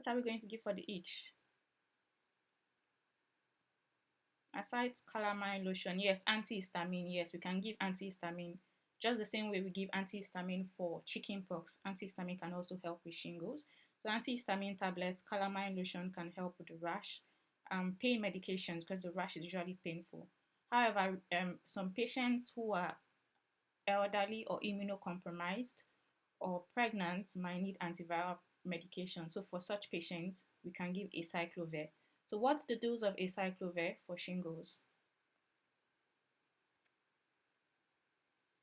What are we going to give for the itch? Aside calamine lotion, yes, antihistamine, yes, we can give antihistamine. Just the same way we give antihistamine for chickenpox, antihistamine can also help with shingles. So antihistamine tablets, calamine lotion can help with the rash. Pain medications because the rash is usually painful. However, some patients who are elderly or immunocompromised or pregnant might need antiviral medication. So for such patients, we can give acyclovir. So what's the dose of acyclovir for shingles?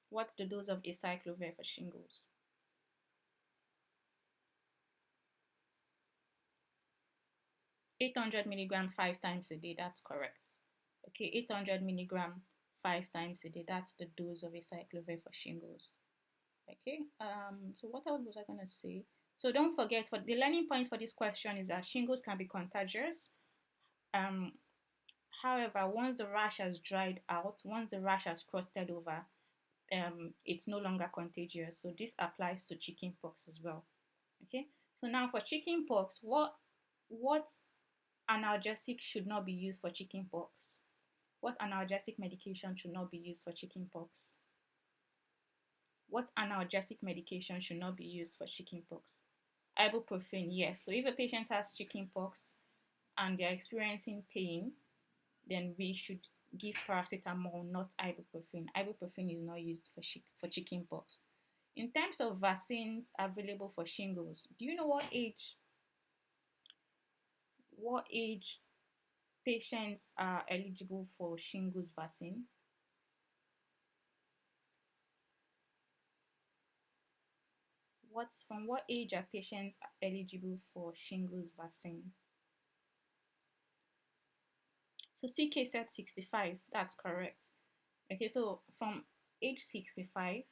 What's the dose of acyclovir for shingles? 800 milligram 5 times a day, that's correct. Okay, 800 milligram 5 times a day, that's the dose of acyclovir for shingles. Okay, so what else was I going to say? So don't forget, for the learning point for this question is that shingles can be contagious. Um, However, once the rash has dried out, once the rash has crusted over, it's no longer contagious. So this applies to chickenpox as well. Okay, so now for chickenpox, what analgesic should not be used for chickenpox? What analgesic medication should not be used for chickenpox? What analgesic medication should not be used for chickenpox? Ibuprofen, yes. So if a patient has chickenpox and they're experiencing pain, then we should give paracetamol, not ibuprofen. Ibuprofen is not used for chickenpox. In terms of vaccines available for shingles, do you know what age patients are eligible for shingles vaccine? From what age are patients eligible for shingles vaccine? So CK said 65, that's correct. Okay, so from age 65,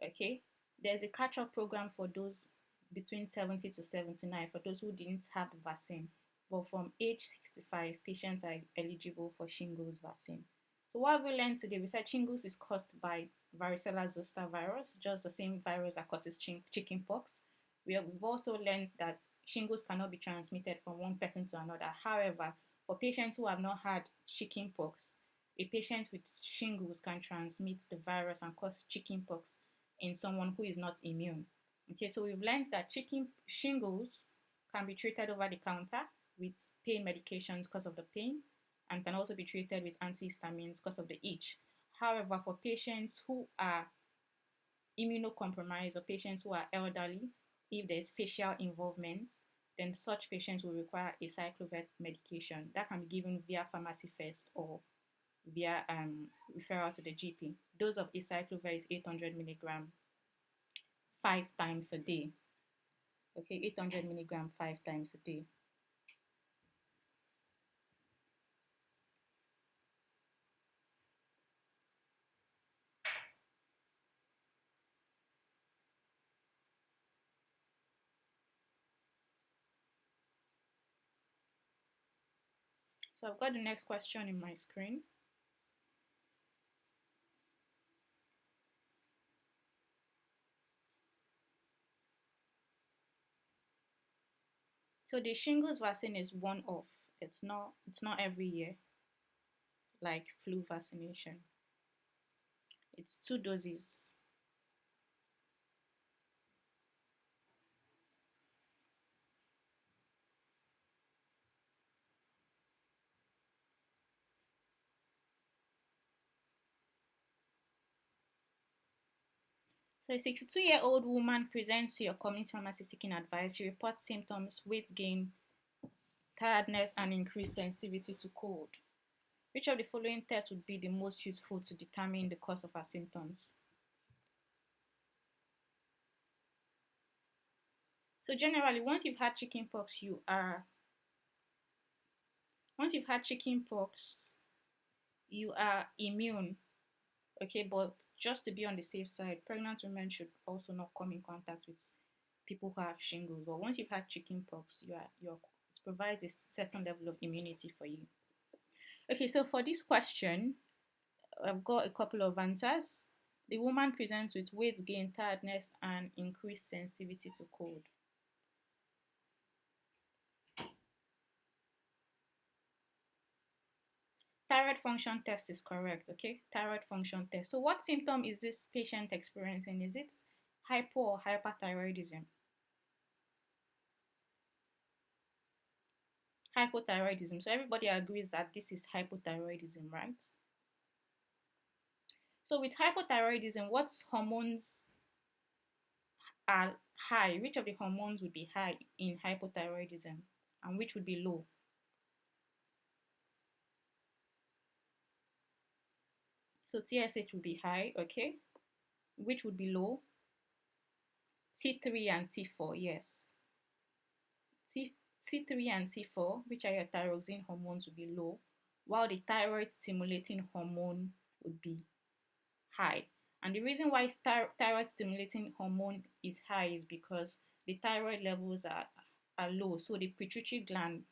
okay, there's a catch-up program for those between 70 to 79 for those who didn't have the vaccine. But from age 65, patients are eligible for shingles vaccine. So what have we learned today? We said shingles is caused by varicella zoster virus, just the same virus that causes chickenpox. We've also learned that shingles cannot be transmitted from one person to another. However, for patients who have not had chickenpox, a patient with shingles can transmit the virus and cause chickenpox in someone who is not immune. Okay, so we've learned that shingles can be treated over the counter with pain medications because of the pain and can also be treated with antihistamines because of the itch. However, for patients who are immunocompromised or patients who are elderly, if there's facial involvement, then such patients will require acyclovir medication that can be given via pharmacy first or via referral to the GP. Dose of acyclovir is 800 milligram 5 times a day. Okay, 800 milligram 5 times a day. So I've got the next question in my screen. So the shingles vaccine is one off. It's not every year like flu vaccination. It's 2 doses. So a 62-year-old woman presents to your community pharmacy seeking advice. She reports symptoms, weight gain, tiredness, and increased sensitivity to cold. Which of the following tests would be the most useful to determine the cause of her symptoms? So generally, once you've had chickenpox, you are immune. Okay, but just to be on the safe side, pregnant women should also not come in contact with people who have shingles. But once you've had chickenpox, it provides a certain level of immunity for you. Okay, so for this question, I've got a couple of answers. The woman presents with weight gain, tiredness, and increased sensitivity to cold. Thyroid function test is correct, okay? Thyroid function test. So what symptom is this patient experiencing? Is it hypo or hyperthyroidism? Hypothyroidism. So everybody agrees that this is hypothyroidism, right? So with hypothyroidism, what hormones are high? Which of the hormones would be high in hypothyroidism and which would be low? So TSH would be high, okay? Which would be low? T3 and T4, yes. T3 and T4, which are your thyroxine hormones, would be low, while the thyroid stimulating hormone would be high. And the reason why thyroid stimulating hormone is high is because the thyroid levels are low. So the pituitary gland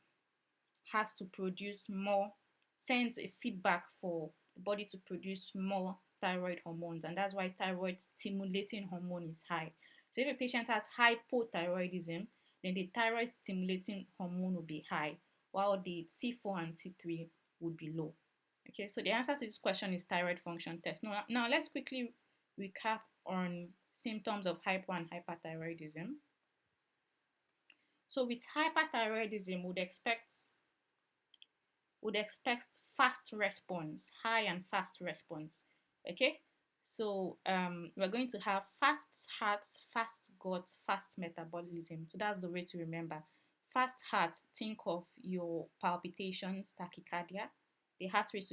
has to produce more, sends a feedback for the body to produce more thyroid hormones, and that's why thyroid stimulating hormone is high. So if a patient has hypothyroidism, then the thyroid stimulating hormone will be high, while the T4 and T3 would be low. Okay, so the answer to this question is thyroid function test. Now let's quickly recap on symptoms of hypo and hyperthyroidism. So with hyperthyroidism, would expect fast response, high and fast response. Okay, so we're going to have fast heart, fast gut, fast metabolism. So that's the way to remember. Fast heart, think of your palpitations, tachycardia. The heart rate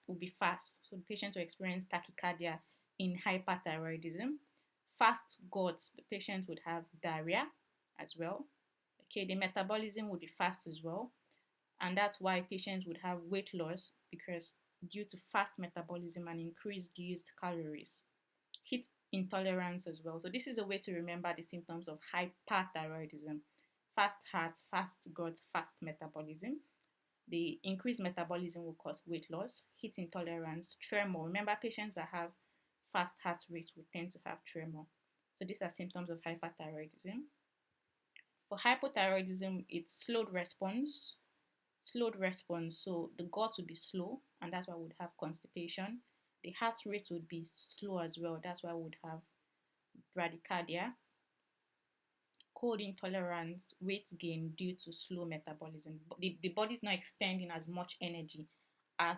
will be fast, so the patient will experience tachycardia in hyperthyroidism. Fast gut, the patient would have diarrhea as well. Okay, the metabolism would be fast as well, and that's why patients would have weight loss, because due to fast metabolism and increased used calories. Heat intolerance as well. So this is a way to remember the symptoms of hyperthyroidism: fast heart, fast gut, fast metabolism. The increased metabolism will cause weight loss, heat intolerance, tremor. Remember, patients that have fast heart rates will tend to have tremor. So these are symptoms of hyperthyroidism. For hypothyroidism, it's slowed response. So the gut would be slow, and that's why we would have constipation. The heart rate would be slow as well. That's why we would have bradycardia. Cold intolerance, weight gain due to slow metabolism. The body is not expending as much energy as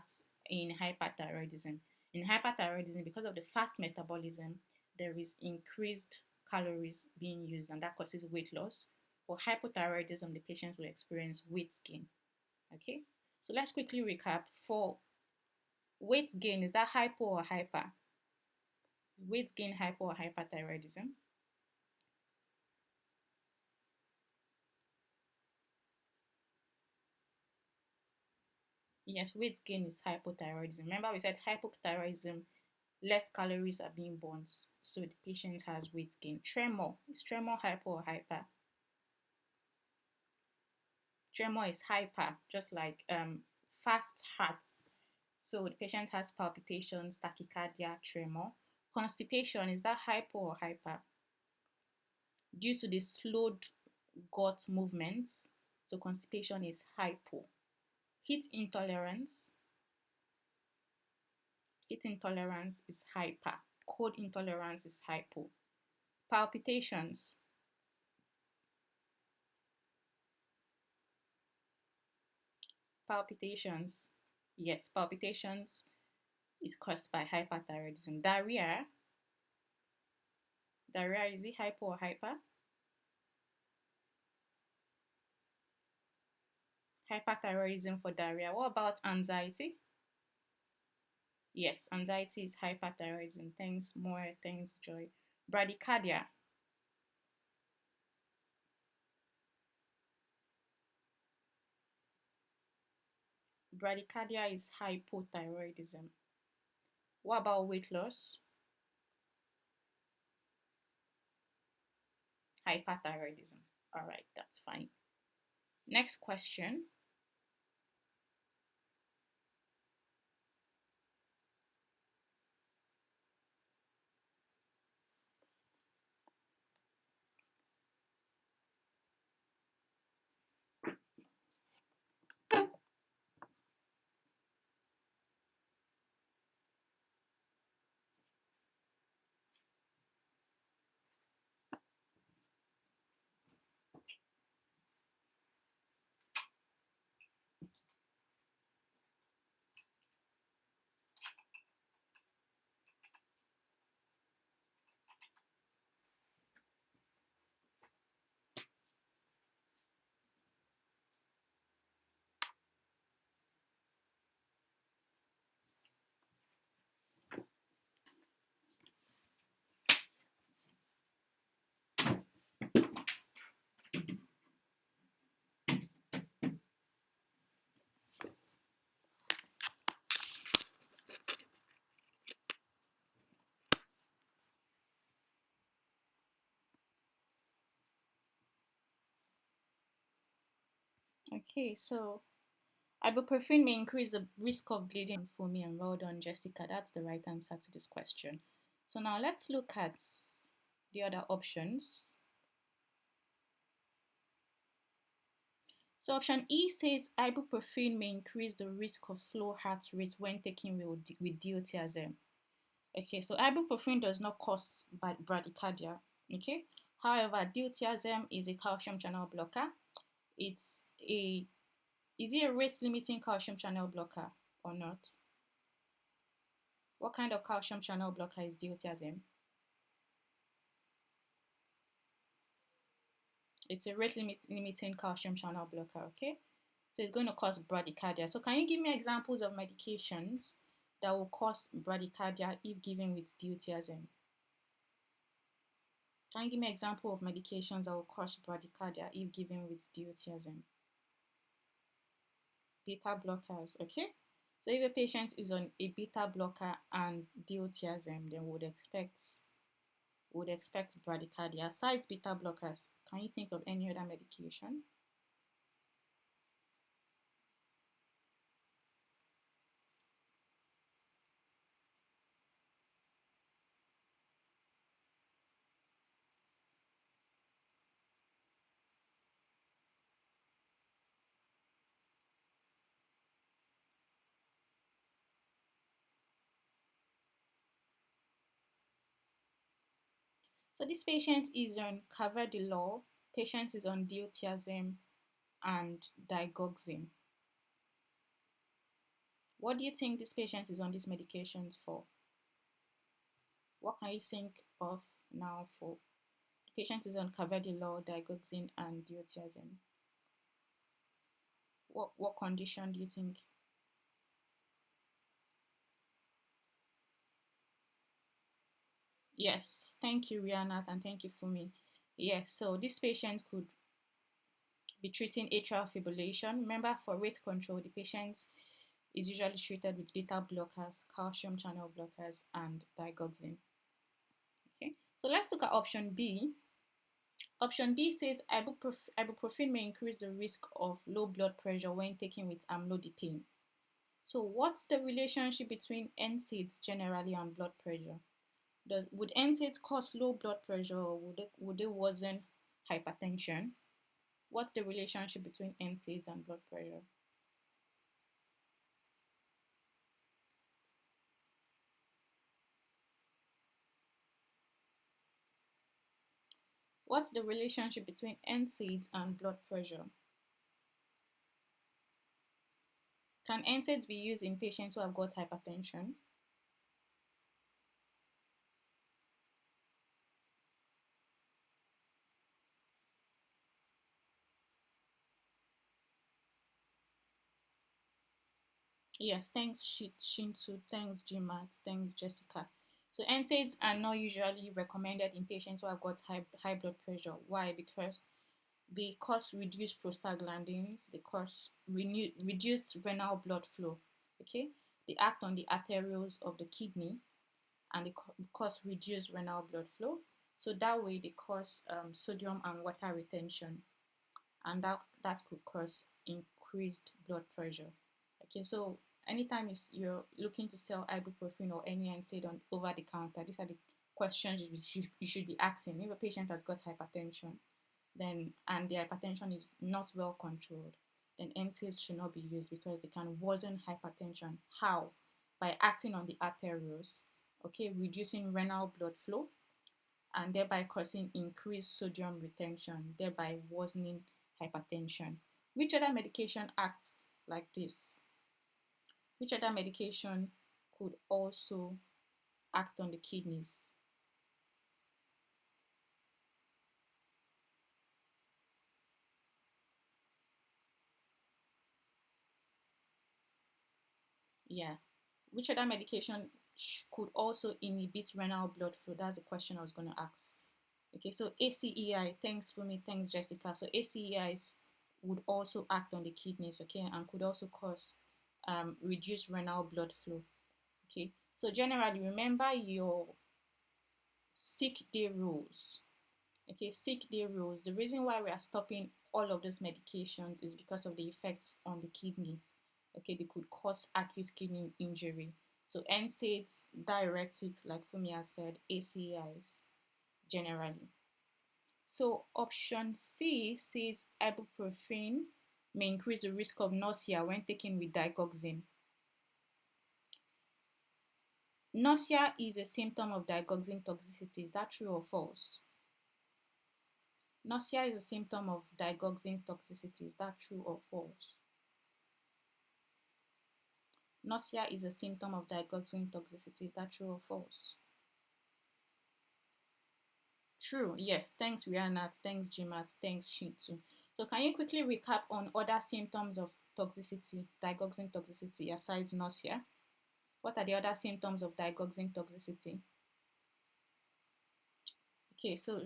in hyperthyroidism. In hyperthyroidism, because of the fast metabolism, there is increased calories being used, and that causes weight loss. For hypothyroidism, the patients will experience weight gain. Okay, so let's quickly recap. For weight gain, is that hypo or hyper? Weight gain, hypo or hyperthyroidism? Yes, weight gain is hypothyroidism. Remember, we said hypothyroidism, less calories are being burned, so the patient has weight gain. Tremor, is tremor hypo or hyper? Tremor is hyper, just like fast heart. So the patient has palpitations, tachycardia, tremor. Constipation, is that hypo or hyper? Due to the slowed gut movements, so constipation is hypo. Heat intolerance, is hyper. Cold intolerance is hypo. Palpitations, palpitations, yes, palpitations is caused by hyperthyroidism. Diarrhea, is it hypo or hyper? Hyperthyroidism for diarrhea. What about anxiety? Yes, anxiety is hyperthyroidism. Thanks, more. Thanks, Joy. Bradycardia. Bradycardia is hypothyroidism. What about weight loss? Hyperthyroidism. All right, that's fine. Next question. Okay, so ibuprofen may increase the risk of bleeding and foaming, and well done, Jessica. That's the right answer to this question. So now let's look at the other options. So option E says ibuprofen may increase the risk of slow heart rate when taken with diltiazem. Okay, so ibuprofen does not cause bradycardia. Okay, however, diltiazem is a calcium channel blocker. It's a Is it a rate limiting calcium channel blocker or not? What kind of calcium channel blocker is diltiazem? It's a rate limiting calcium channel blocker, okay? So it's going to cause bradycardia. So can you give me examples of medications that will cause bradycardia if given with diltiazem? Can you give me an example of medications that will cause bradycardia if given with diltiazem? Beta blockers, okay? So if a patient is on a beta blocker and diltiazem, then would expect bradycardia. Aside beta blockers, can you think of any other medication? So this patient is on carvedilol, patient is on diltiazem and digoxin. What do you think this patient is on these medications for? What can you think of now for the patient is on carvedilol, digoxin and diltiazem? What condition do you think? Yes, thank you, Rihanna, and thank you, Fumi. Yes, so this patient could be treating atrial fibrillation. Remember, for rate control, the patient is usually treated with beta blockers, calcium channel blockers, and digoxin. Okay, so let's look at option B. Option B says ibuprofen may increase the risk of low blood pressure when taken with amlodipine. So, what's the relationship between NSAIDs generally and blood pressure? Would NSAIDs cause low blood pressure or would it worsen hypertension? What's the relationship between NSAIDs and blood pressure? What's the relationship between NSAIDs and blood pressure? Can NSAIDs be used in patients who have got hypertension? Yes, thanks Shintu, thanks Gmat, thanks Jessica. So NSAIDs are not usually recommended in patients who have got high blood pressure. Why? Because they cause reduced prostaglandins, they cause reduced renal blood flow. Okay, they act on the arterioles of the kidney and they cause reduced renal blood flow. So that way they cause sodium and water retention, and that could cause increased blood pressure. Okay, so anytime you're looking to sell ibuprofen or any NSAID on over the counter, these are the questions you should be asking. If a patient has got hypertension, then and their hypertension is not well controlled, then NSAIDs should not be used because they can worsen hypertension. How? By acting on the arterioles, okay, reducing renal blood flow and thereby causing increased sodium retention, thereby worsening hypertension. Which other medication acts like this? Which other medication could also act on the kidneys? Yeah. Which other medication could also inhibit renal blood flow? That's the question I was going to ask. Okay, so ACEI, thanks for me, thanks Jessica. So ACEIs would also act on the kidneys, okay, and could also cause reduced renal blood flow. Okay, so generally remember your sick day rules. Okay, sick day rules. The reason why we are stopping all of those medications is because of the effects on the kidneys. Okay, they could cause acute kidney injury. So NSAIDs, diuretics, like Fumi has said, ACIs generally. So option C says ibuprofen may increase the risk of nausea when taken with digoxin. Nausea is a symptom of digoxin toxicity. Is that true or false? Nausea is a symptom of digoxin toxicity. Is that true or false? Nausea is a symptom of digoxin toxicity. Is that true or false? True. Yes. Thanks, Rihanna. Thanks, Jimat. Thanks, Shintu. So can you quickly recap on other symptoms of toxicity, digoxin toxicity, aside nausea? What are the other symptoms of digoxin toxicity? Okay, so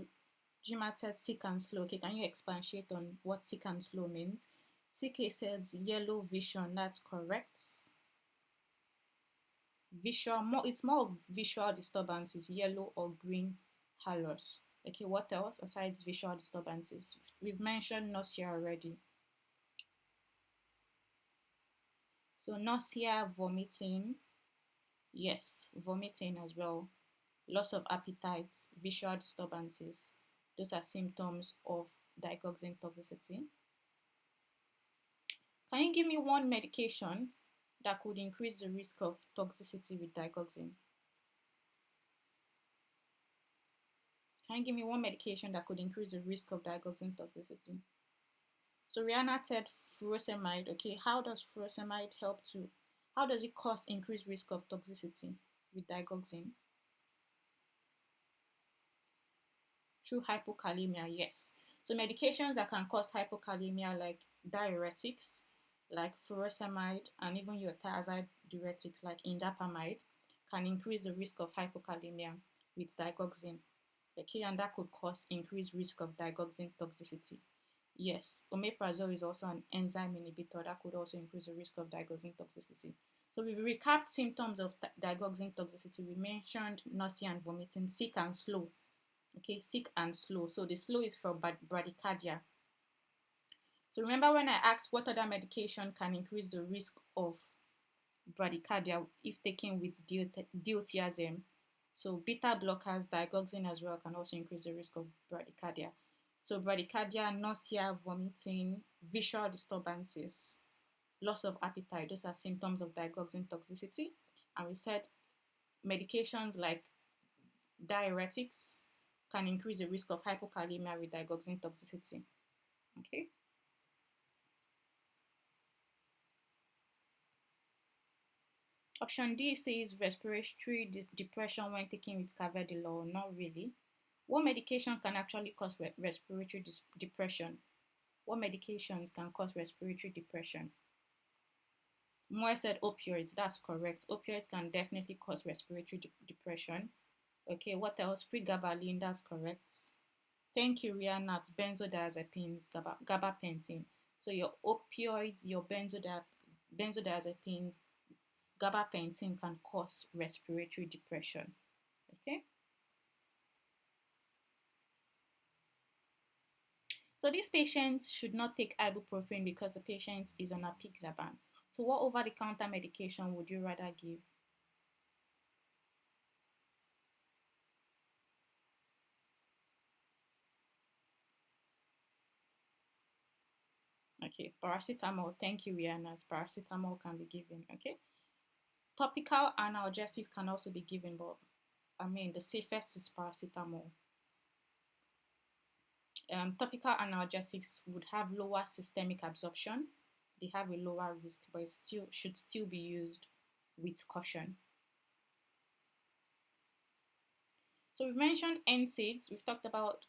Jimat said sick and slow. Okay, can you expatiate on what sick and slow means? CK says yellow vision. That's correct. Visual, more it's more of visual disturbances, yellow or green halos. Okay, what else aside visual disturbances? We've mentioned nausea already. So nausea, vomiting, yes, vomiting as well, loss of appetite, visual disturbances. Those are symptoms of digoxin toxicity. Can you give me one medication that could increase the risk of toxicity with digoxin? Can you give me one medication that could increase the risk of digoxin toxicity? So Rihanna said furosemide. Okay, how does it cause increased risk of toxicity with digoxin? Through hypokalemia, yes. So medications that can cause hypokalemia like diuretics, like furosemide, and even your thiazide diuretics like indapamide can increase the risk of hypokalemia with digoxin. Okay, and that could cause increased risk of digoxin toxicity. Yes, omeprazole is also an enzyme inhibitor that could also increase the risk of digoxin toxicity. So we've recapped symptoms of digoxin toxicity. We mentioned nausea and vomiting, sick and slow. Okay, sick and slow. So the slow is for bradycardia. So remember when I asked what other medication can increase the risk of bradycardia if taken with diltiazem. So beta blockers, digoxin as well can also increase the risk of bradycardia. So bradycardia, nausea, vomiting, visual disturbances, loss of appetite, those are symptoms of digoxin toxicity. And we said medications like diuretics can increase the risk of hypokalemia with digoxin toxicity. Okay. Option D says respiratory depression when taken with carvedilol. Not really. What medication can actually cause respiratory depression? What medications can cause respiratory depression? Moore said opioids. That's correct. Opioids can definitely cause respiratory depression. Okay, what else? Pregabalin. That's correct. Thank you, Rihanna. Benzodiazepines, gabapentin. So your opioids, your benzodiazepines, gabapentin can cause respiratory depression. Okay. So these patients should not take ibuprofen because the patient is on apixaban. So what over-the-counter medication would you rather give? Okay, paracetamol. Thank you, Rihanna. Paracetamol can be given. Okay. Topical analgesics can also be given, but I mean the safest is paracetamol. Topical analgesics would have lower systemic absorption. They have a lower risk, but it should still be used with caution. So we've mentioned NSAIDs. We've talked about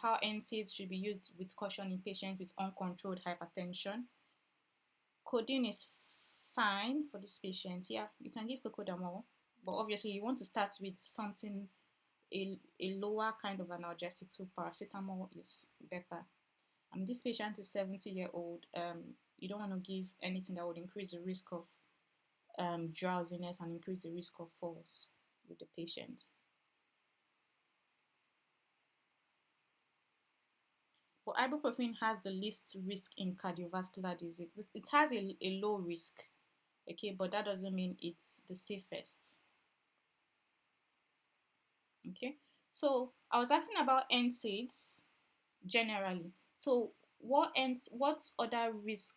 how NSAIDs should be used with caution in patients with uncontrolled hypertension. Codeine is fine for this patient. Yeah, you can give cocodamol, but obviously you want to start with something a lower kind of analgesic. So paracetamol is better. And this patient is 70-year-old. You don't want to give anything that would increase the risk of drowsiness and increase the risk of falls with the patient. ibuprofen has the least risk in cardiovascular disease. It has a low risk, okay, but that doesn't mean it's the safest. Okay, so I was asking about NSAIDs generally. So what other risk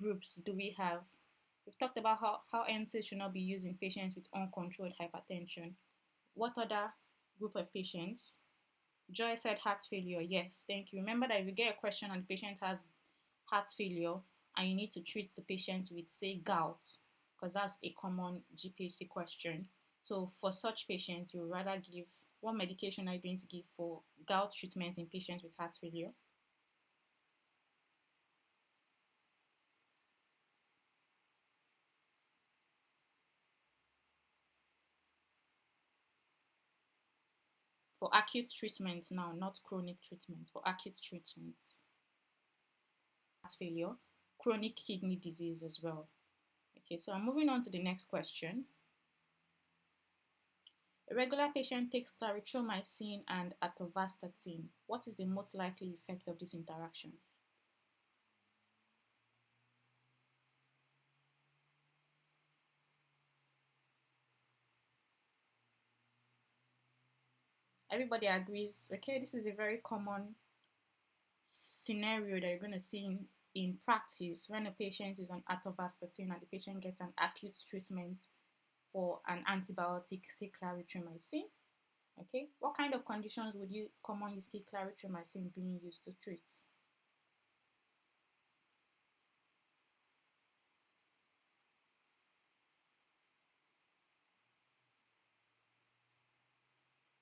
groups do we have? We've talked about how NSAIDs should not be used in patients with uncontrolled hypertension. What other group of patients? Joy said heart failure. Yes, thank you. Remember that if you get a question and the patient has heart failure and you need to treat the patient with, say, gout, because that's a common GPhC question. So for such patients, you would rather give, what medication are you going to give for gout treatment in patients with heart failure? For acute treatment now, not chronic treatment, for acute treatment. Heart failure, chronic kidney disease as well. Okay, so I'm moving on to the next question. A regular patient takes clarithromycin and atorvastatin. What is the most likely effect of this interaction? Everybody agrees, okay, this is a very common scenario that you're going to see in practice when a patient is on atorvastatin and the patient gets an acute treatment for an antibiotic, say clarithromycin. Okay, what kind of conditions would you commonly see clarithromycin being used to treat?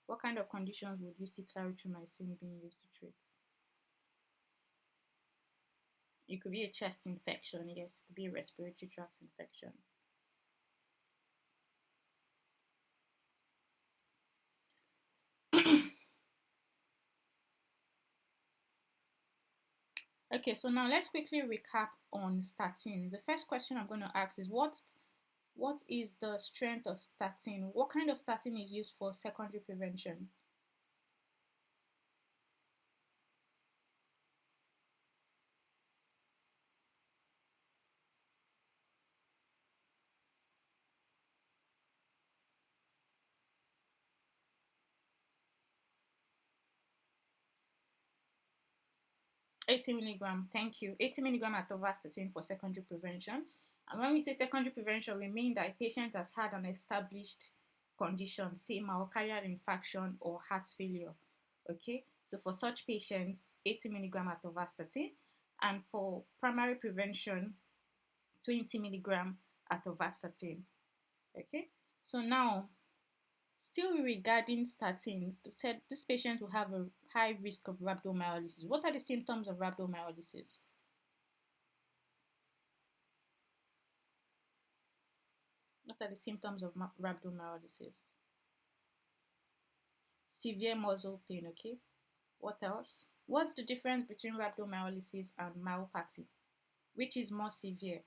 What kind of conditions would you see clarithromycin being used to treat? It could be a chest infection, yes, it could be a respiratory tract infection. Okay, so now let's quickly recap on statins. The first question I'm going to ask is what is the strength of statin? What kind of statin is used for secondary prevention? Eighty milligram, thank you. 80 milligram atorvastatin for secondary prevention. And when we say secondary prevention, we mean that a patient has had an established condition, say myocardial infarction or heart failure. Okay, so for such patients, 80 milligram atorvastatin, and for primary prevention, 20 milligram atorvastatin. Okay, so now still regarding statins, they said this patient will have a high risk of rhabdomyolysis. What are the symptoms of rhabdomyolysis? What are the symptoms of rhabdomyolysis? Severe muscle pain, okay? What else? What's the difference between rhabdomyolysis and myopathy? Which is more severe?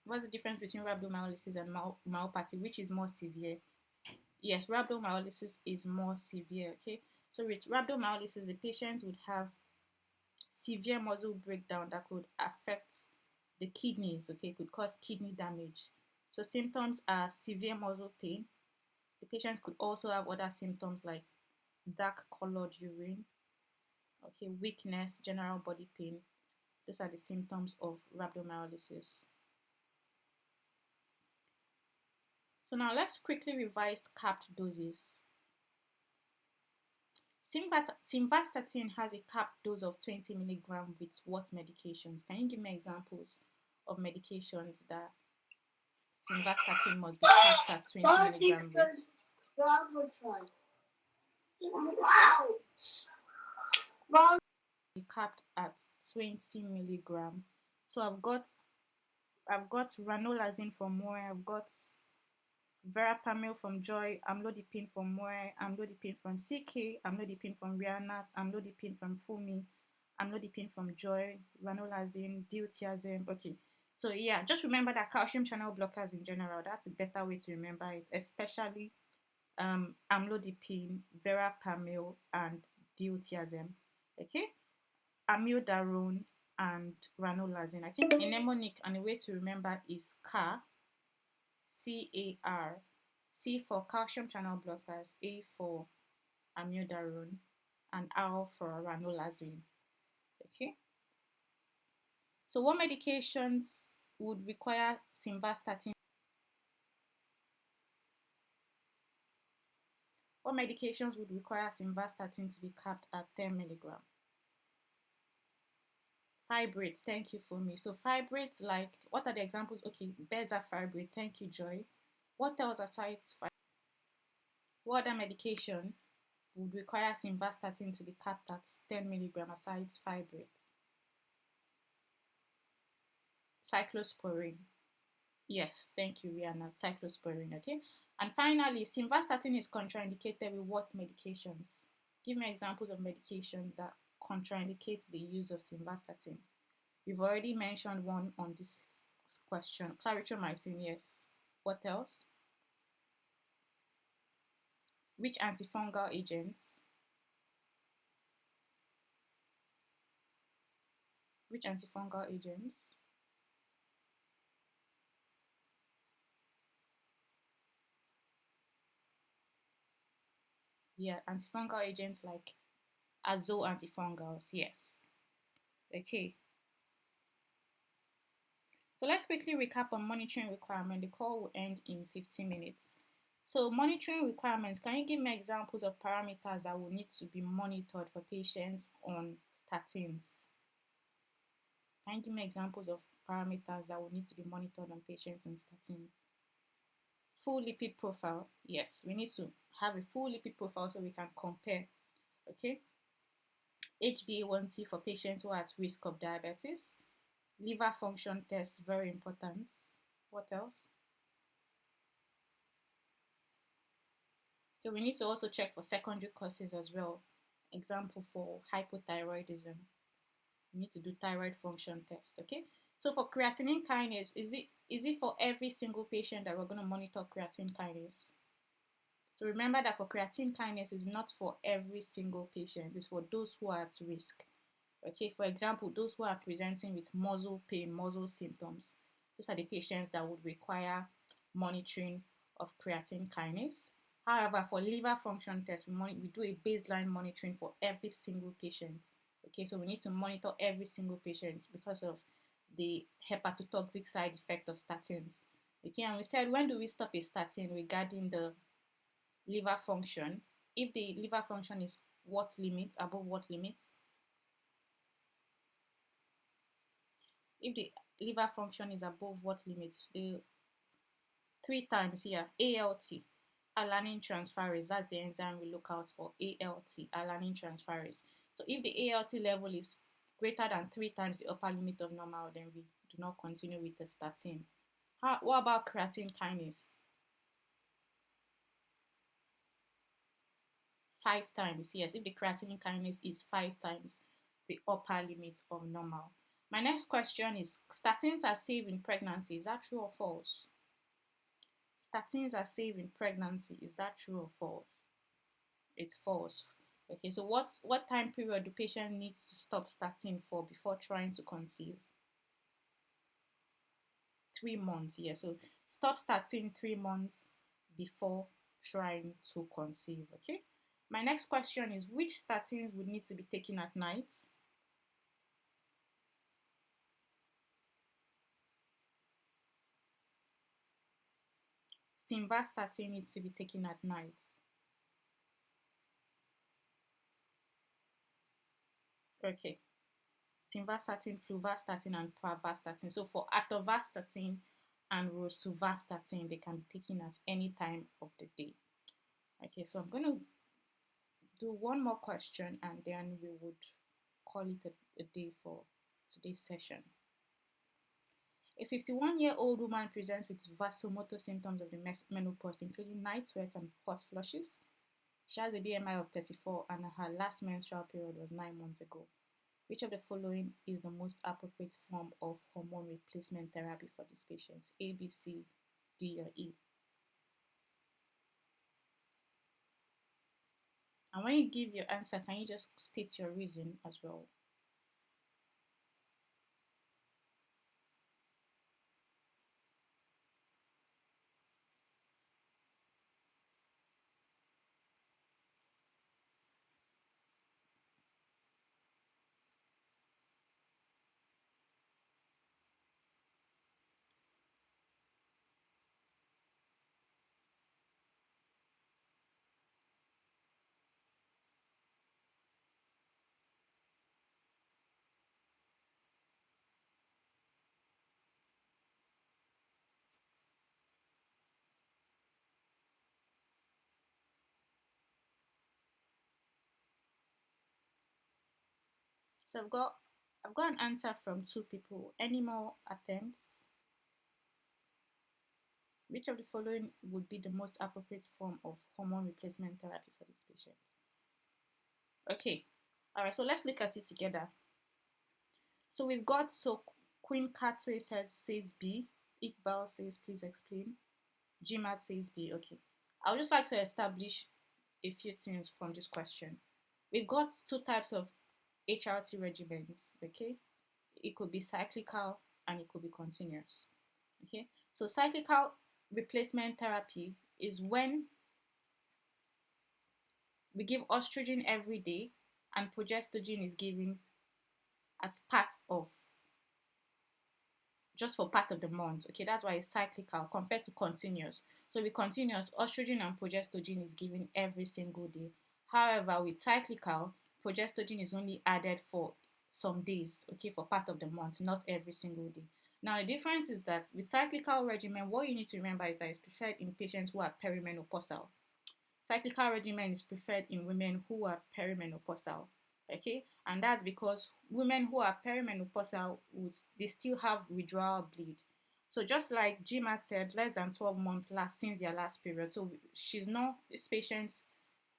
What's the difference between rhabdomyolysis and myopathy? Which is more severe? Yes, rhabdomyolysis is more severe, okay? So with rhabdomyolysis, the patient would have severe muscle breakdown that could affect the kidneys, okay, could cause kidney damage. So symptoms are severe muscle pain. The patient could also have other symptoms like dark colored urine, okay, weakness, general body pain. Those are the symptoms of rhabdomyolysis. So now let's quickly revise capped doses. Simvastatin has a capped dose of 20 milligram with what medications? Can you give me examples of medications that simvastatin must be capped at 20 milligram with? Be capped at 20 milligram. So I've got ranolazine from Moe, I've got verapamil from Joy, amlodipine from Moe, amlodipine from CK, amlodipine from Rianat, amlodipine from Fumi, amlodipine from Joy, ranolazine, diltiazem. Okay, so yeah, just remember that calcium channel blockers in general, that's a better way to remember it, especially amlodipine, verapamil, and diltiazem. Okay, amiodarone and ranolazine. I think a mnemonic and a way to remember is CAR, CAR, C for calcium channel blockers, A for amiodarone, and R for ranolazine. Okay, so what medications would require simvastatin? What medications would require simvastatin to be capped at 10 milligram? Fibrates, thank you for me. So fibrates, like, what are the examples? Okay, bezafibrate, thank you, Joy. What else aside? What other medication would require simvastatin to be capped at 10 milligram aside fibrates? Cyclosporine. Yes, thank you, Rihanna. Cyclosporine, okay? And finally, simvastatin is contraindicated with what medications? Give me examples of medications that contraindicate the use of simvastatin. We've already mentioned one on this question. Clarithromycin, yes. What else? Which antifungal agents? Which antifungal agents? Yeah, antifungal agents like azo antifungals, yes. Okay, so let's quickly recap on monitoring requirement. The call will end in 15 minutes. So monitoring requirements, can you give me examples of parameters that will need to be monitored for patients on statins? Can you give me examples of parameters that will need to be monitored on patients on statins? Full lipid profile, yes, we need to have a full lipid profile so we can compare, okay? HbA1c for patients who are at risk of diabetes. Liver function test, very important. What else? So we need to also check for secondary causes as well. Example for hypothyroidism. We need to do thyroid function test, okay? So for creatinine kinase, is it for every single patient that we're going to monitor creatinine kinase? So remember that for creatine kinase is not for every single patient. It's for those who are at risk. Okay, for example, those who are presenting with muscle pain, muscle symptoms. Those are the patients that would require monitoring of creatine kinase. However, for liver function tests, we do a baseline monitoring for every single patient. Okay, so we need to monitor every single patient because of the hepatotoxic side effect of statins. Okay, and we said, when do we stop a statin regarding the liver function? If the liver function is what limit, above what limits? If the liver function is above what limit? The three times here, ALT, alanine transferase, that's the enzyme we look out for, ALT, alanine transferase. So if the ALT level is greater than 3 times the upper limit of normal, then we do not continue with the statin. What about creatine kinase? 5 times, yes, if the creatine kinase is 5 times the upper limit of normal. My next question is, statins are safe in pregnancy. Is that true or false? Statins are safe in pregnancy. Is that true or false? It's false. Okay, so what time period do patient need to stop statin for before trying to conceive? 3 months, yeah. So stop statin 3 months before trying to conceive. Okay. My next question is, which statins would need to be taken at night? Simvastatin needs to be taken at night. Okay. Simvastatin, fluvastatin, and pravastatin. So for atorvastatin and rosuvastatin, they can be taken at any time of the day. Okay, so I'm going to do one more question and then we would call it a day for today's session. A 51-year-old woman presents with vasomotor symptoms of the menopause, including night sweats and hot flushes. She has a BMI of 34 and her last menstrual period was 9 months ago. Which of the following is the most appropriate form of hormone replacement therapy for this patient? A, B, C, D, or E? 51-year-old woman presents with vasomotor symptoms of the menopause, including night sweats and hot flushes. She has a BMI of 34 and her last menstrual period was 9 months ago. Which of the following is the most appropriate form of hormone replacement therapy for this patient? A, B, C, D, or E? And when you give your answer, can you just state your reason as well? So I've got an answer from two people. Any more attempts? Which of the following would be the most appropriate form of hormone replacement therapy for this patient? Okay. All right. So let's look at it together. So we've got Queen Catway says B. Iqbal says please explain. GMAT says B. Okay. I would just like to establish a few things from this question. We've got two types of HRT regimens. Okay. It could be cyclical and it could be continuous. Okay. So cyclical replacement therapy is when we give estrogen every day and progestogen is given as part of just for part of the month. Okay, that's why it's cyclical compared to continuous. So with continuous, estrogen and progestogen is given every single day. However, with cyclical, progestogen is only added for some days, okay, for part of the month, not every single day. Now, the difference is that with cyclical regimen, what you need to remember is that it's preferred in patients who are perimenopausal. Cyclical regimen is preferred in women who are perimenopausal. Okay, and that's because women who are perimenopausal would they still have withdrawal bleed. So just like GMAT said, less than 12 months last since their last period. So she's not this patient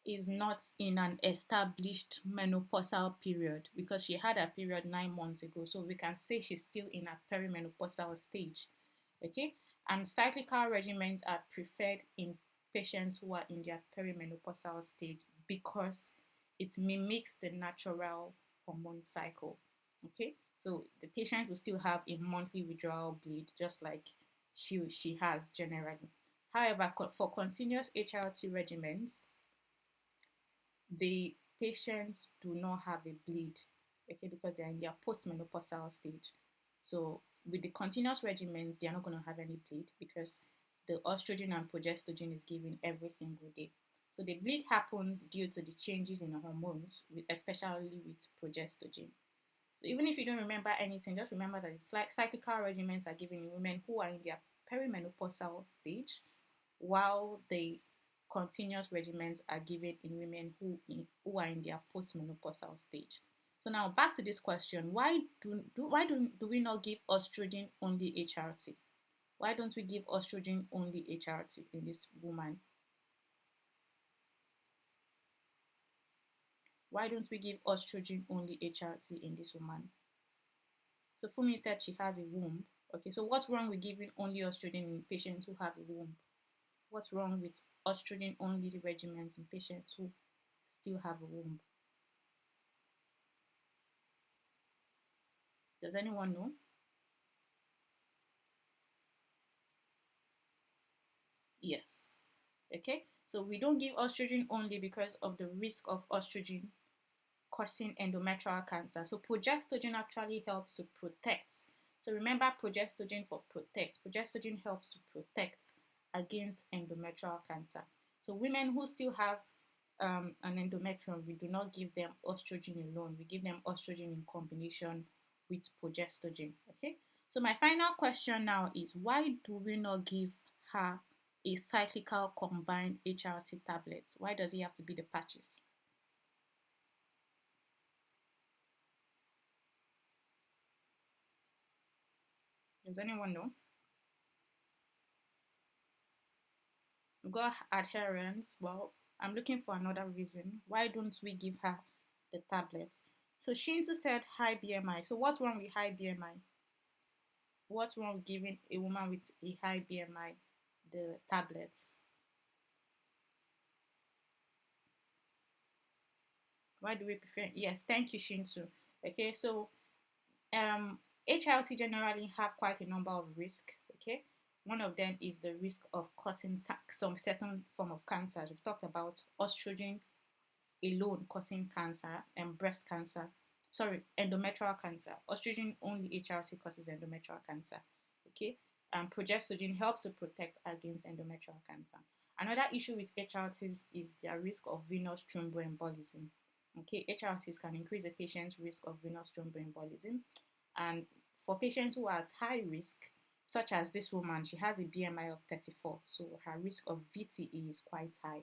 is not in an established menopausal period because she had a period 9 months ago. So we can say she's still in a perimenopausal stage. Okay, and cyclical regimens are preferred in patients who are in their perimenopausal stage because it mimics the natural hormone cycle. Okay, so the patient will still have a monthly withdrawal bleed just like she has generally. However, for continuous HRT regimens, the patients do not have a bleed, okay, because they're in their postmenopausal stage. So with the continuous regimens, they're not going to have any bleed because the estrogen and progestogen is given every single day. So the bleed happens due to the changes in the hormones, especially with progestogen. So even if you don't remember anything, just remember that it's like cyclical regimens are given in women who are in their perimenopausal stage, while the continuous regimens are given in women who are in their postmenopausal stage. So now back to this question: why do we not give estrogen only HRT? Why don't we give estrogen only HRT in this woman? Why don't we give estrogen only HRT in this woman? So Fumi said she has a womb. Okay, so what's wrong with giving only estrogen in patients who have a womb? What's wrong with estrogen only regimens in patients who still have a womb? Does anyone know? Yes. Okay, so we don't give estrogen only because of the risk of estrogen causing endometrial cancer. So progestogen actually helps to protect. So remember progestogen for protect. Progestogen helps to protect against endometrial cancer. So women who still have an endometrium, we do not give them estrogen alone. We give them estrogen in combination with progestogen. Okay. So my final question now is why do we not give her a cyclical combined HRT tablet? Why does it have to be the patches? Does anyone know? We've got adherence. Well, I'm looking for another reason. Why don't we give her the tablets? So Shinzu said high BMI. So what's wrong with high BMI? What's wrong with giving a woman with a high BMI the tablets? Why do we prefer? Yes, thank you, Shinsu. Okay, so um, HRT generally have quite a number of risks. Okay, one of them is the risk of causing some certain form of cancers. We've talked about estrogen alone causing cancer and breast cancer. Sorry, endometrial cancer. Estrogen only HRT causes endometrial cancer. Okay, and progesterone helps to protect against endometrial cancer. Another issue with HRTs is their risk of venous thromboembolism. Okay, HRTs can increase a patient's risk of venous thromboembolism, and for patients who are at high risk, such as this woman, she has a BMI of 34, so her risk of VTE is quite high.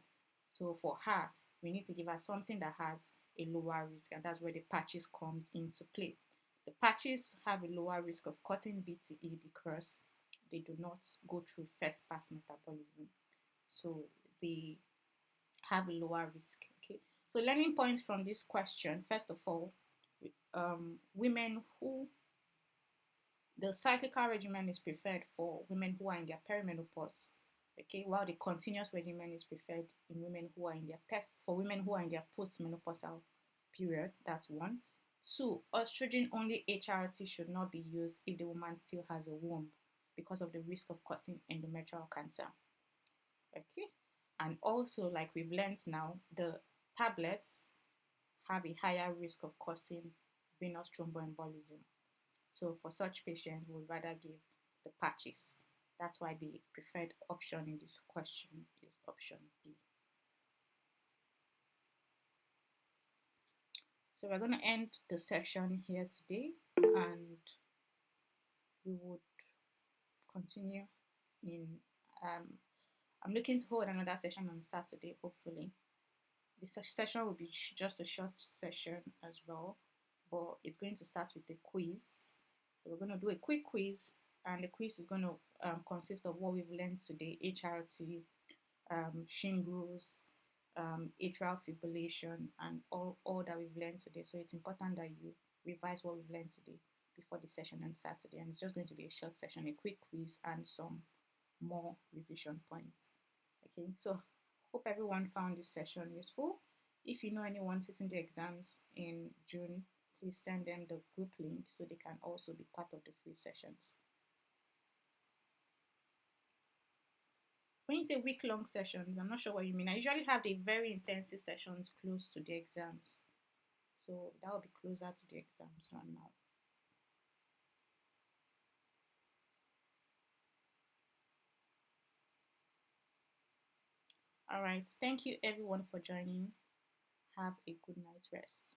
So for her, we need to give her something that has a lower risk, and that's where the patches comes into play. The patches have a lower risk of causing VTE because they do not go through first pass metabolism, so they have a lower risk. Okay, so learning points from this question: first of all, women who the cyclical regimen is preferred for women who are in their perimenopause. Okay, while the continuous regimen is preferred in women who are in their for women who are in their postmenopausal period. That's one. Two, estrogen only HRT should not be used if the woman still has a womb because of the risk of causing endometrial cancer. Okay, and also, like we've learned now, the tablets have a higher risk of causing venous thromboembolism. So for such patients, we would rather give the patches. That's why the preferred option in this question is option B. So we're going to end the section here today, and we would continue in. Um, I'm looking to hold another session on Saturday, hopefully. The session will be just a short session as well, but it's going to start with a quiz. So we're going to do a quick quiz, and the quiz is going to consist of what we've learned today: HRT, shingles, atrial fibrillation, and all that we've learned today. So it's important that you revise what we've learned today before the session on Saturday. And it's just going to be a short session, a quick quiz, and some more revision points. Okay, so hope everyone found this session useful. If you know anyone sitting the exams in June, please send them the group link so they can also be part of the free sessions. When you say week-long sessions, I'm not sure what you mean. I usually have the very intensive sessions close to the exams. So that will be closer to the exams right now. All right. Thank you everyone for joining. Have a good night's rest.